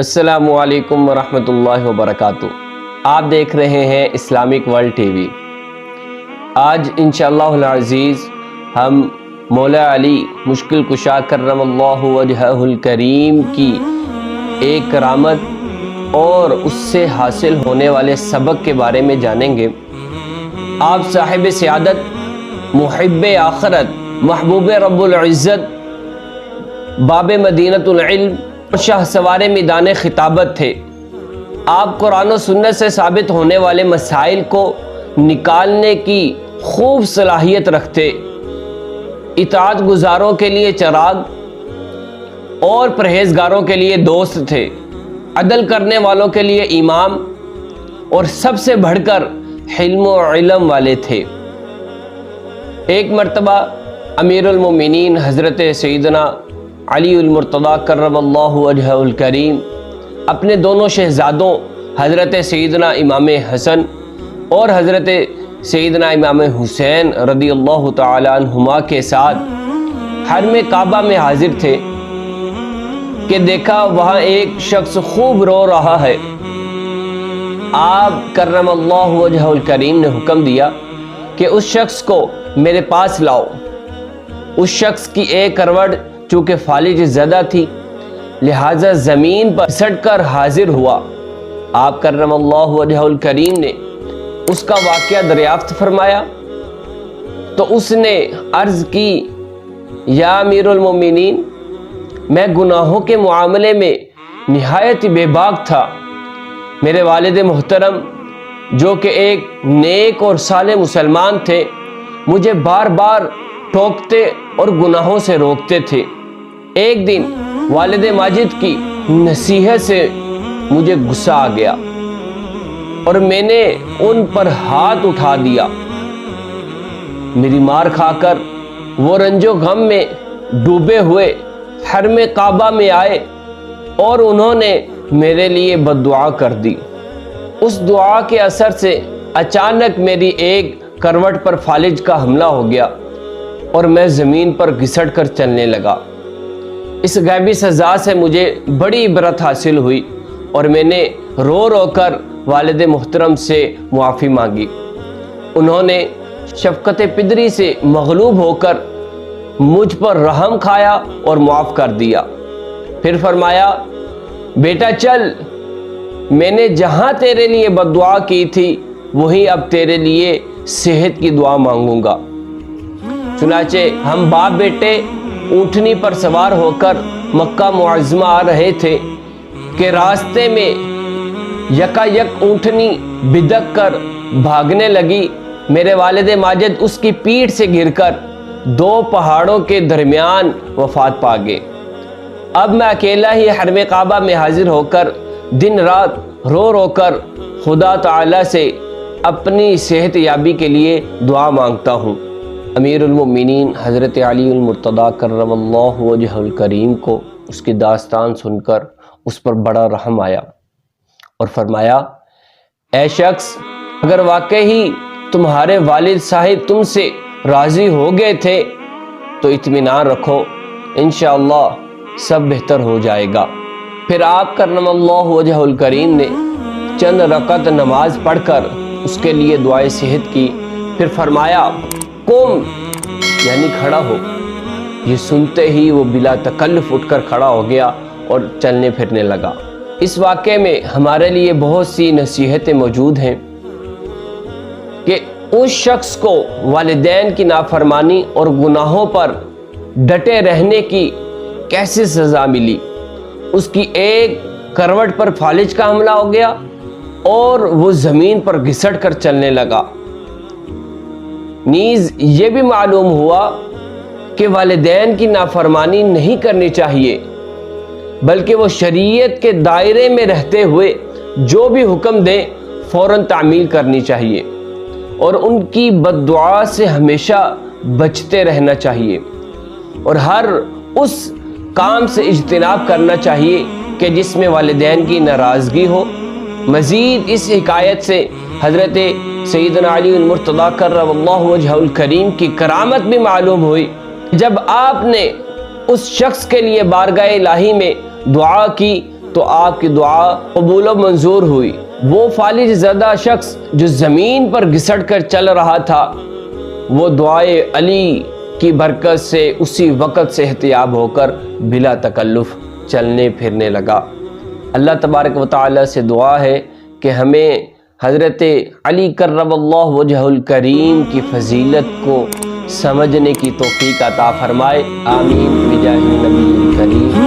السلام علیکم ورحمۃ اللہ وبرکاتہ۔ آپ دیکھ رہے ہیں اسلامک ورلڈ ٹی وی۔ آج انشاءاللہ العزیز ہم مولا علی مشکل کشا کرم اللہ وجہہ الکریم کی ایک کرامت اور اس سے حاصل ہونے والے سبق کے بارے میں جانیں گے۔ آپ صاحب سعادت، محب آخرت، محبوب رب العزت، باب مدینۃ العلم، شاہ سوار میدان خطابت تھے۔ آپ قرآن و سنت سے ثابت ہونے والے مسائل کو نکالنے کی خوب صلاحیت رکھتے، اطاعت گزاروں کے لیے چراغ اور پرہیزگاروں کے لیے دوست تھے، عدل کرنے والوں کے لیے امام اور سب سے بڑھ کر حلم و علم والے تھے۔ ایک مرتبہ امیر المومنین حضرت سیدنا علی المرتضیٰ کرم اللہ وجہہ الکریم اپنے دونوں شہزادوں حضرت سیدنا امام حسن اور حضرت سیدنا امام حسین رضی اللہ تعالی عنہما کے ساتھ حرم کعبہ میں حاضر تھے کہ دیکھا وہاں ایک شخص خوب رو رہا ہے۔ آپ کرم اللہ وجہہ الکریم نے حکم دیا کہ اس شخص کو میرے پاس لاؤ۔ اس شخص کی ایک کروٹ چونکہ فالج زدہ تھی، لہٰذا زمین پر سٹ کر حاضر ہوا۔ آپ کرم اللہ وجہہ الکریم نے اس کا واقعہ دریافت فرمایا تو اس نے عرض کی، یا امیر المومنین، میں گناہوں کے معاملے میں نہایت بے باک تھا۔ میرے والد محترم جو کہ ایک نیک اور صالح مسلمان تھے، مجھے بار بار ٹوکتے اور گناہوں سے روکتے تھے۔ ایک دن والد ماجد کی نصیحت سے مجھے غصہ آ گیا اور میں نے ان پر ہاتھ اٹھا دیا۔ میری مار کھا کر وہ رنج و غم میں ڈوبے ہوئے حرم کعبہ میں آئے اور انہوں نے میرے لیے بد دعا کر دی۔ اس دعا کے اثر سے اچانک میری ایک کروٹ پر فالج کا حملہ ہو گیا اور میں زمین پر گھسٹ کر چلنے لگا۔ اس غیبی سزا سے مجھے بڑی عبرت حاصل ہوئی اور میں نے رو رو کر والد محترم سے معافی مانگی۔ انہوں نے شفقت پدری سے مغلوب ہو کر مجھ پر رحم کھایا اور معاف کر دیا۔ پھر فرمایا، بیٹا چل، میں نے جہاں تیرے لیے بد دعا کی تھی وہیں اب تیرے لیے صحت کی دعا مانگوں گا۔ چنانچہ ہم باپ بیٹے اونٹنی پر سوار ہو کر مکہ معظمہ آ رہے تھے کہ راستے میں یکا یک اونٹنی بدک کر بھاگنے لگی۔ میرے والد ماجد اس کی پیٹھ سے گر کر دو پہاڑوں کے درمیان وفات پا گئے۔ اب میں اکیلا ہی حرم کعبہ میں حاضر ہو کر دن رات رو رو کر خدا تعالی سے اپنی صحت یابی کے لیے دعا مانگتا ہوں۔ امیر المومنین حضرت علی المرتضیٰ کرم اللہ وجہہ الکریم کو اس کی داستان سن کر اس پر بڑا رحم آیا اور فرمایا، اے شخص، اگر واقعی تمہارے والد صاحب تم سے راضی ہو گئے تھے تو اطمینان رکھو، انشاءاللہ سب بہتر ہو جائے گا۔ پھر آپ کرم اللہ وجہہ الکریم نے چند رکعت نماز پڑھ کر اس کے لیے دعائے صحت کی۔ پھر فرمایا، قم، یعنی کھڑا ہو۔ یہ سنتے ہی وہ بلا تکلف اٹھ کر کھڑا ہو گیا اور چلنے پھرنے لگا۔ اس واقعے میں ہمارے لیے بہت سی نصیحتیں موجود ہیں کہ اس شخص کو والدین کی نافرمانی اور گناہوں پر ڈٹے رہنے کی کیسے سزا ملی۔ اس کی ایک کروٹ پر فالج کا حملہ ہو گیا اور وہ زمین پر گھسٹ کر چلنے لگا۔ نیز یہ بھی معلوم ہوا کہ والدین کی نافرمانی نہیں کرنی چاہیے، بلکہ وہ شریعت کے دائرے میں رہتے ہوئے جو بھی حکم دیں فوراً تعمیل کرنی چاہیے اور ان کی بد دعا سے ہمیشہ بچتے رہنا چاہیے اور ہر اس کام سے اجتناب کرنا چاہیے کہ جس میں والدین کی ناراضگی ہو۔ مزید اس حکایت سے حضرت سیدنا علی المرتضیٰ کرم اللہ وجہہ الکریم کی کرامت بھی معلوم ہوئی۔ جب آپ نے اس شخص کے لیے بارگاہ الہی میں دعا کی تو آپ کی دعا قبول و منظور ہوئی۔ وہ فالج زدہ شخص جو زمین پر گھسٹ کر چل رہا تھا، وہ دعائے علی کی برکت سے اسی وقت سے احتیاط ہو کر بلا تکلف چلنے پھرنے لگا۔ اللہ تبارک و تعالی سے دعا ہے کہ ہمیں حضرت علی کرم اللہ وجہ الکریم کی فضیلت کو سمجھنے کی توفیق عطا فرمائے۔ آمین بجاہ النبی الکریم۔